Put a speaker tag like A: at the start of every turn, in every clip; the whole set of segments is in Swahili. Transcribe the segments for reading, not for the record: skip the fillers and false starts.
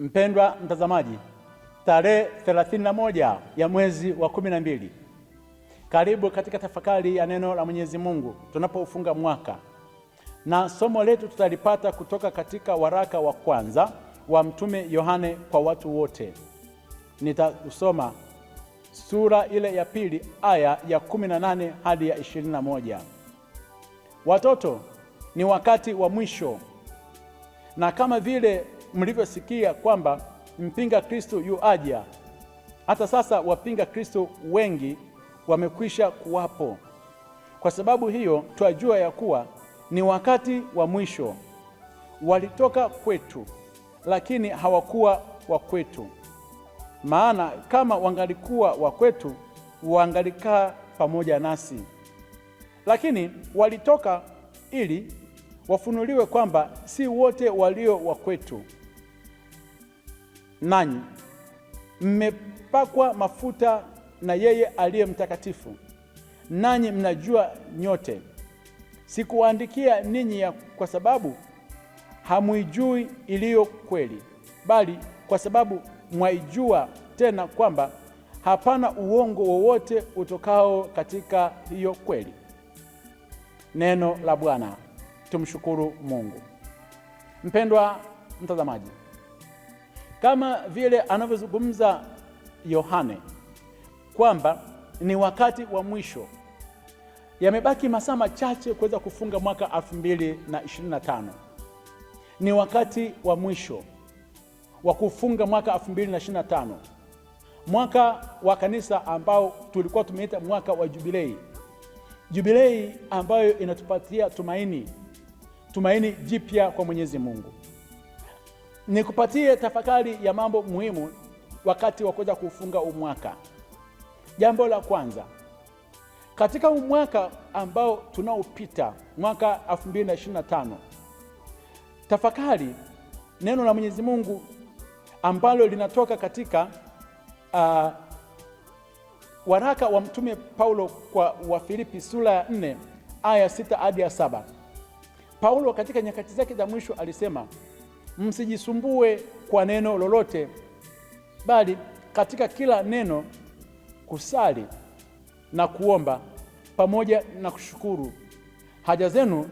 A: Mpendwa mtazamaji, tarehe 31 ya mwezi wa 12, karibu katika tafakari ya neno la Mwenyezi Mungu tunapoufunga mwaka, na somo letu tutalipata kutoka katika waraka wa kwanza wa Mtume Yohane kwa watu wote. Nitasoma sura ile ya pili aya ya 18 hadi ya 21. Watoto, ni wakati wa mwisho, na kama vile mlivyosikia kwamba mpinga Kristo yu aja, hata sasa wapinga Kristo wengi wamekwisha kuwapo. Kwa sababu hiyo twajua ya kuwa ni wakati wa mwisho. Walitoka kwetu, lakini hawakuwa wa kwetu. Maana kama wangalikuwa wa kwetu, wangalikaa pamoja nasi. Lakini walitoka ili wafunuliwe kwamba si wote walio wa kwetu. Nanyi mmepakwa mafuta na yeye aliye mtakatifu, nanyi mnajua nyote. Sikuwaandikia ninyi kwa sababu hamuijui iliyo kweli, bali kwa sababu mwaijua, tena kwamba hapana uongo wowote utokao katika hiyo kweli. Neno la Bwana. Tumshukuru Mungu. Mpendwa mtazamaji, kama vile anavyozungumza Yohane kwamba ni wakati wa mwisho, yamebaki masaa machache kuweza kufunga mwaka 2025. Ni wakati wa mwisho wa kufunga mwaka 2025, mwaka wa kanisa ambao tulikuwa tumeita mwaka wa jubilei. Jubilei ambayo inatupatia tumaini jipya kwa Mwenyezi Mungu. Nikupatie tafakari ya mambo muhimu wakati wa kuweza kufunga umwaka. Jambo la kwanza, katika umwaka ambao tunaopita, mwaka 2025, tafakari neno la Mwenyezi Mungu ambalo linatoka katika waraka wa Mtume Paulo kwa Wafilipi sura ya 4 aya 6 hadi 7. Paulo katika nyakati zake za mwisho alisema, msijisumbue kwa neno lolote, bali katika kila neno kusali na kuomba pamoja na kushukuru, haja zenu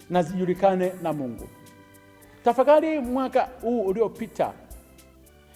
A: na zijulikane na Mungu. Tafakari mwaka huu uliopita.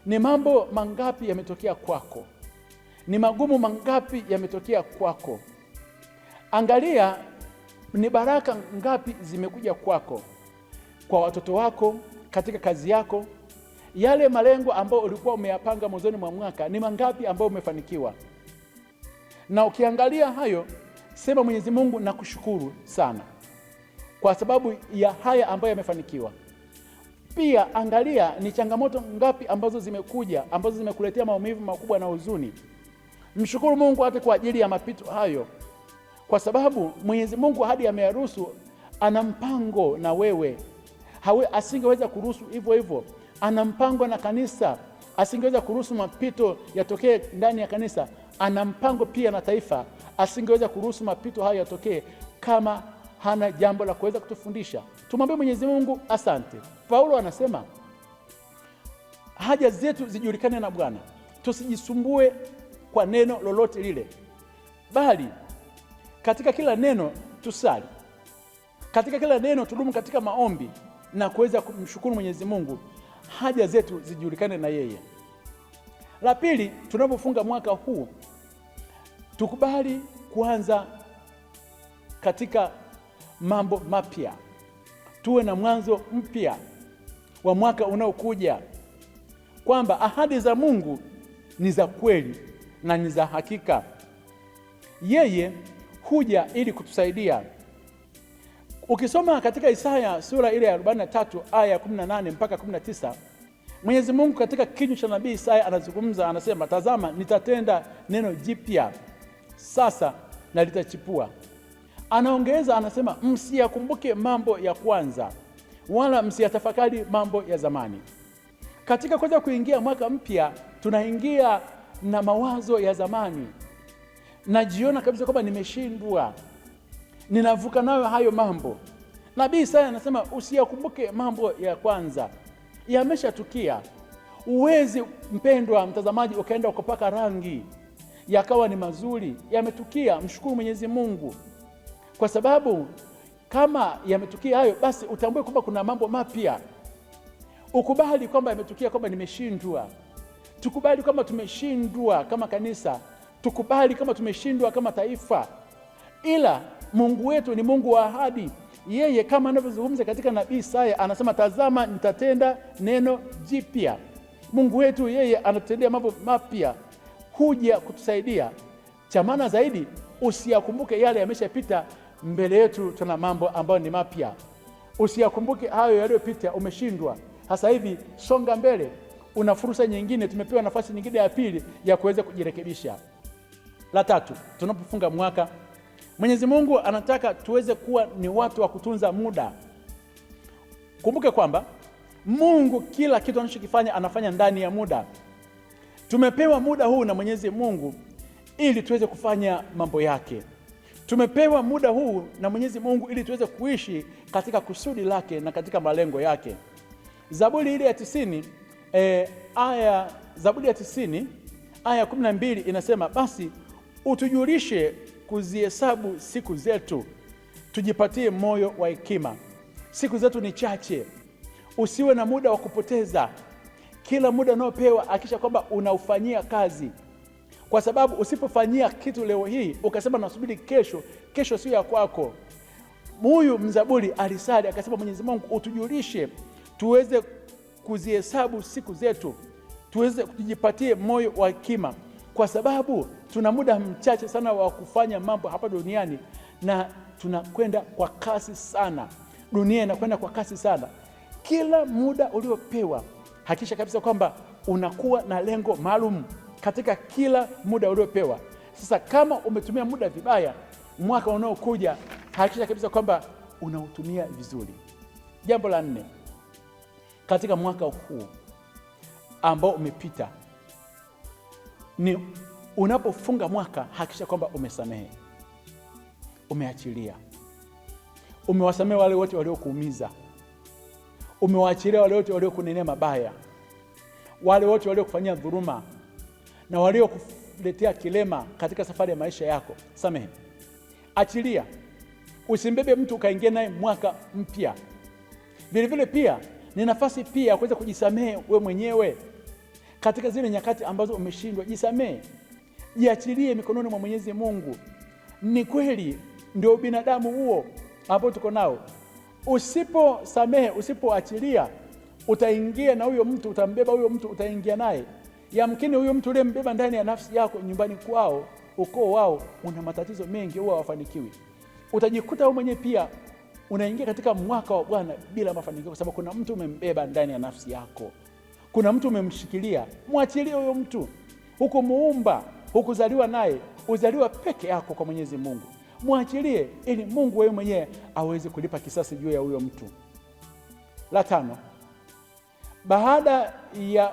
A: Ni mambo mangapi yametokea kwako? Ni magumu mangapi yametokea kwako? Angalia ni baraka ngapi zimekuja kwako, kwa watoto wako, katika kazi yako. Yale malengo ambayo ulikuwa umeyapanga mwanzoni mwa mwaka, ni mangapi ambayo umefanikiwa? Na ukiangalia hayo, sema Mwenyezi Mungu, nakushukuru sana kwa sababu ya haya ambayo yamefanikiwa. Pia angalia ni changamoto ngapi ambazo zimekuja, ambazo zimekuletea maumivu makubwa na huzuni. Mshukuru Mungu hata kwa ajili ya mapito hayo, kwa sababu Mwenyezi Mungu hadi ameyaruhusu, ana mpango na wewe. Asingeweza kuruhusu hivyo hivyo. Ana mpango na kanisa, asingeweza kuruhusu mapito yatokee ndani ya kanisa. Ana mpango pia na taifa, asingeweza kuruhusu mapito hayo yatokee kama hana jambo la kuweza kutufundisha. Tumwambie Mwenyezi Mungu asante. Paulo anasema haja zetu zijulikane na Bwana, tusijisumbue kwa neno lolote lile, bali katika kila neno tusali, katika kila neno tudumu katika maombi na kuweza kumshukuru Mwenyezi Mungu, haja zetu zijulikane na yeye. La pili, tunapofunga mwaka huu, tukubali kuanza katika mambo mapya. Tuwe na mwanzo mpya wa mwaka unaokuja, kwamba ahadi za Mungu ni za kweli na ni za hakika. Yeye huja ili kutusaidia. Ukisoma katika Isaya sura ile ya 43 aya ya 18 mpaka 19, Mwenyezi Mungu katika kinywa cha nabii Isaya anazungumza, anasema, tazama nitatenda neno jipya sasa na litachipua. Anaongeza, anasema, msiyakumbuke mambo ya kwanza, wala msiyatafakari mambo ya zamani. Katika kuweza kuingia mwaka mpya, tunaingia na mawazo ya zamani. Najiona kabisa kwamba nimeshindwa, ninavuka nayo hayo mambo. Nabii Isaya anasema usiyakumbuke mambo ya kwanza, yameshatukia. Uwezi mpendwa mtazamaji ukaenda ukapaka rangi yakawa ni mazuri, yametukia. Mshukuru Mwenyezi Mungu, kwa sababu kama yametukia hayo, basi utambue kwamba kuna mambo mapya. Ukubali kwamba yametukia, kwamba nimeshindwa. Tukubali kwamba tumeshindwa kama kanisa, tukubali kama tumeshindwa kama taifa, ila Mungu wetu ni Mungu wa ahadi. Yeye kama anavyozungumza katika nabii Isaya, anasema tazama, nitatenda neno jipya. Mungu wetu yeye anatutendea mambo mapya, huja kutusaidia. Cha maana zaidi, usiyakumbuke yale yameshapita. Mbele yetu tuna mambo ambayo ni mapya. Usiyakumbuke hayo yaliyopita, umeshindwa. Sasa hivi songa mbele, una fursa nyingine. Tumepewa nafasi nyingine ya pili ya kuweza kujirekebisha. La tatu, tunapofunga mwaka, Mwenyezi Mungu anataka tuweze kuwa ni watu wa kutunza muda. Kumbuke kwamba Mungu kila kitu anachokifanya anafanya ndani ya muda. Tumepewa muda huu na Mwenyezi Mungu ili tuweze kufanya mambo yake. Tumepewa muda huu na Mwenyezi Mungu ili tuweze kuishi katika kusudi lake na katika malengo yake. Zaburi ile ya 90 Zaburi ya 90 aya 12 inasema, basi utujulishe kuzihesabu siku zetu, tujipatie moyo wa hekima. Siku zetu ni chache, usiwe na muda wa kupoteza. Kila muda unaopewa hakikisha kwamba unaufanyia kazi, kwa sababu usipofanyia kitu leo hii ukasema nasubiri kesho, kesho sio ya kwako. Huyu mzaburi alisali akasema, Mwenyezi Mungu utujulishe tuweze kuzihesabu siku zetu, tuweze kujipatie moyo wa hekima, kwa sababu tuna muda mchache sana wa kufanya mambo hapa duniani, na tunakwenda kwa kasi sana. Dunia inakwenda kwa kasi sana. Kila muda uliopewa hakikisha kabisa kwamba unakuwa na lengo maalum katika kila muda uliopewa. Sasa kama umetumia muda vibaya, mwaka unaokuja hakikisha kabisa kwamba unautumia vizuri. Jambo la 4, katika mwaka huu ambao umepita, ni unapofunga mwaka hakikisha kwamba umesamehe, umeachilia. Umewasamehe wale wote waliokuumiza, umewaachilia wale wote waliokunenea mabaya, wale wote waliokufanyia dhuluma na waliokuletea kilema katika safari ya maisha yako. Samehe, achilia. Usimbebe mtu ukaingia naye mwaka mpya. Vile vile pia ni nafasi pia ya kuweza kujisamehe we mwenyewe katika zile nyakati ambazo umeshindwa. Jisamehe, jiachilie mikononi mwa Mwenyezi Mungu. Ni kweli ndio binadamu huo ambao tuko nao. Usiposamehe, usipoachilia, utaingia na huyo mtu, utambeba huyo mtu, utaingia naye. Yamkini huyo mtu ule mbeba ndani ya nafsi yako, nyumbani kwao, ukoo wao, una matatizo mengi, huwa hawafanikiwi. Utajikuta wewe mwenyewe pia unaingia katika mwaka wa Bwana bila mafanikio, kwa sababu kuna mtu umembeba ndani ya nafsi yako. Kuna mtu umemshikilia. Mwachilie huyo mtu. Hukumuumba, hukuzaliwa naye, uzaliwa peke yako kwa Mwenyezi Mungu. Mwachilie ili Mungu wewe mwenyewe aweze kulipa kisasi juu ya huyo mtu. La 5, baada ya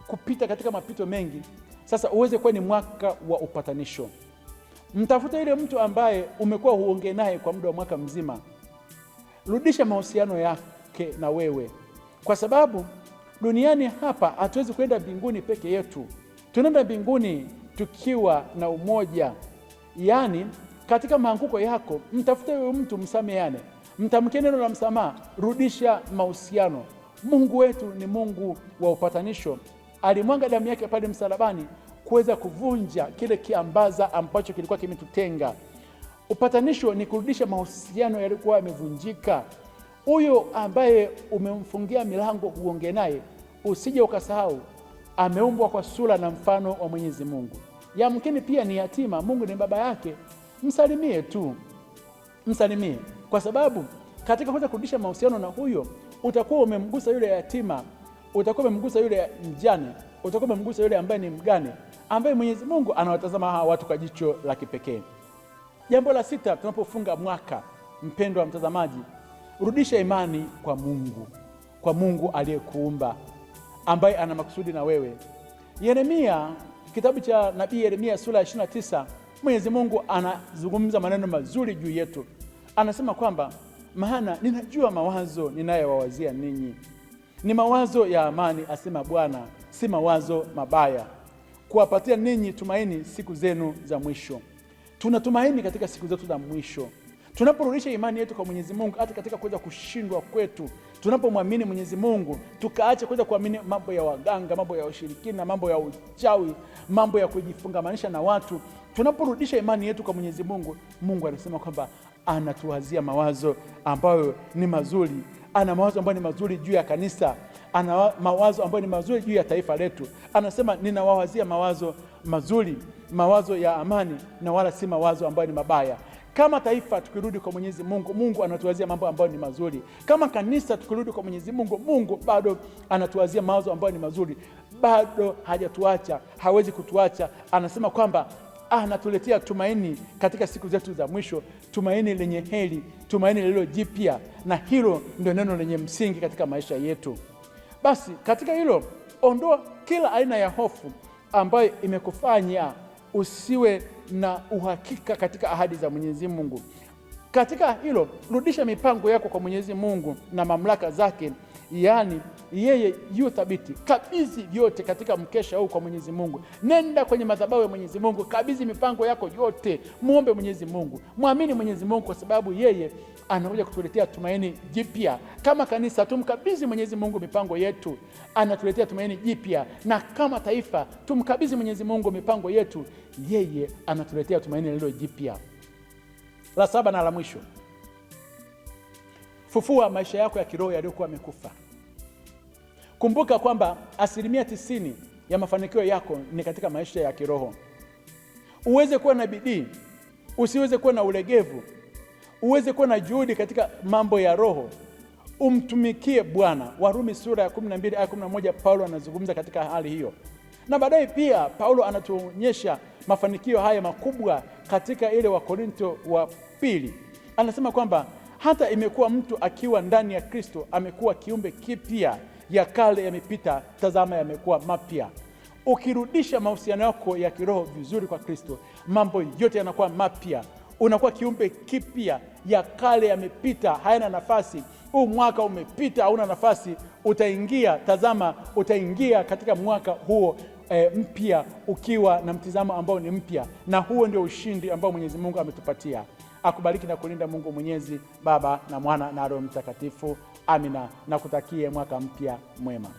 A: kupita katika mapito mengi, sasa uweze kuwa ni mwaka wa upatanisho. Mtafuta ile mtu ambaye umekuwa huongee naye kwa muda wa mwaka mzima. Rudisha mahusiano yake na wewe, kwa sababu duniani hapa hatuwezi kwenda mbinguni peke yetu. Tunaenda mbinguni tukiwa na umoja. Yaani katika maanguko yako, mtafute huyo mtu, msameane, mtamkie neno la msamaha, rudisha mahusiano. Mungu wetu ni Mungu wa upatanisho. Alimwanga damu yake pale msalabani kuweza kuvunja kile kiambaza ambacho kilikuwa kimetutenga. Upatanisho ni kurudisha mahusiano yalikuwa yamevunjika. Huyo ambaye umemfungia milango uongee naye, usije ukasahau ameumbwa kwa sura na mfano wa Mwenyezi Mungu. Yamkini pia ni yatima, Mungu ni baba yake. Msalimie tu, msalimie, kwa sababu katika kuweza kurudisha mahusiano na huyo, utakuwa umemgusa yule yatima, utakuwa umemgusa yule mjane, utakuwa umemgusa yule ambaye ni mgane, ambaye Mwenyezi Mungu anawatazama hawa watu kwa jicho la kipekee. Jambo la 6, tunapofunga mwaka, mpendwa mtazamaji, rudisha imani kwa Mungu, kwa Mungu aliyekuumba, ambaye ana makusudi na wewe. Yeremia, kitabu cha nabii Yeremia sura ya 29, Mwenyezi Mungu anazungumza maneno mazuri juu yetu. Anasema kwamba maana ninajua mawazo ninayowawazia ninyi, ni mawazo ya amani, asema Bwana, si mawazo mabaya, kuwapatia ninyi tumaini siku zenu za mwisho. Tunatumaini katika siku zetu za mwisho. Tunaporudisha imani yetu kwa Mwenyezi Mungu, hata katika kuweza kushindwa kwetu, tunapomwamini Mwenyezi Mungu, tukaacha kuweza kuamini mambo ya waganga, mambo ya ushirikina, mambo ya uchawi, mambo ya kujifungamanisha na watu, tunaporudisha imani yetu kwa Mwenyezi Mungu, Mungu anasema kwamba anatuwazia mawazo ambayo ni mazuri. Ana mawazo ambayo ni mazuri juu ya kanisa, ana mawazo ambayo ni mazuri juu ya taifa letu. Anasema ninawawazia mawazo mazuri, mawazo ya amani, na wala si mawazo ambayo ni mabaya. Kama taifa tukirudi kwa Mwenyezi Mungu, Mungu anatuwazia mambo ambayo ni mazuri. Kama kanisa tukirudi kwa Mwenyezi Mungu, Mungu bado anatuwazia mawazo ambayo ni mazuri. Bado hajatuacha, hawezi kutuacha. Anasema kwamba anatuletea tumaini katika siku zetu za mwisho, tumaini lenye heri, tumaini lililo jipya, na hilo ndio neno lenye msingi katika maisha yetu. Basi katika hilo, ondoa kila aina ya hofu ambayo imekufanya usiwe na uhakika katika ahadi za Mwenyezi Mungu. Katika hilo, rudisha mipango yako kwa Mwenyezi Mungu na mamlaka zake, yaani yeye yu thabiti. Kabidhi vyote katika mkesha huu kwa Mwenyezi Mungu. Nenda kwenye madhabahu ya Mwenyezi Mungu, kabidhi mipango yako yote, muombe Mwenyezi Mungu, mwamini Mwenyezi Mungu, kwa sababu yeye anakuja kutuletea tumaini jipya. Kama kanisa tumkabidhi Mwenyezi Mungu mipango yetu, anatuletea tumaini jipya, na kama taifa tumkabidhi Mwenyezi Mungu mipango yetu, yeye anatuletea tumaini lililo jipya. La saba na la mwisho, fufua maisha yako ya kiroho yaliyokuwa yamekufa. Kumbuka kwamba 90% ya mafanikio yako ni katika maisha ya kiroho. Uweze kuwa na bidii, usiweze kuwa na ulegevu, uweze kuwa na juhudi katika mambo ya roho, umtumikie Bwana. Warumi sura ya 12 aya 11, Paulo anazungumza katika hali hiyo. Na baadaye pia Paulo anatuonyesha mafanikio haya makubwa katika ile Wakorintho wa pili. Anasema kwamba hata imekuwa mtu akiwa ndani ya Kristo amekuwa kiumbe kipya, ya kale yamepita, tazama yamekuwa mapya. Ukirudisha mahusiano yako ya kiroho vizuri kwa Kristo, mambo yote yanakuwa mapya. Unakuwa kiumbe kipya, ya kale yamepita, hayana nafasi. Huu mwaka umepita, hauna nafasi. Utaingia katika mwaka huo mpya ukiwa na mtizamo ambao ni mpya, na huo ndio ushindi ambao Mwenyezi Mungu ametupatia. Akubariki na kulinda Mungu Mwenyezi, Baba na Mwana na Roho Mtakatifu. Amina, na kutakie mwaka mpya mwema.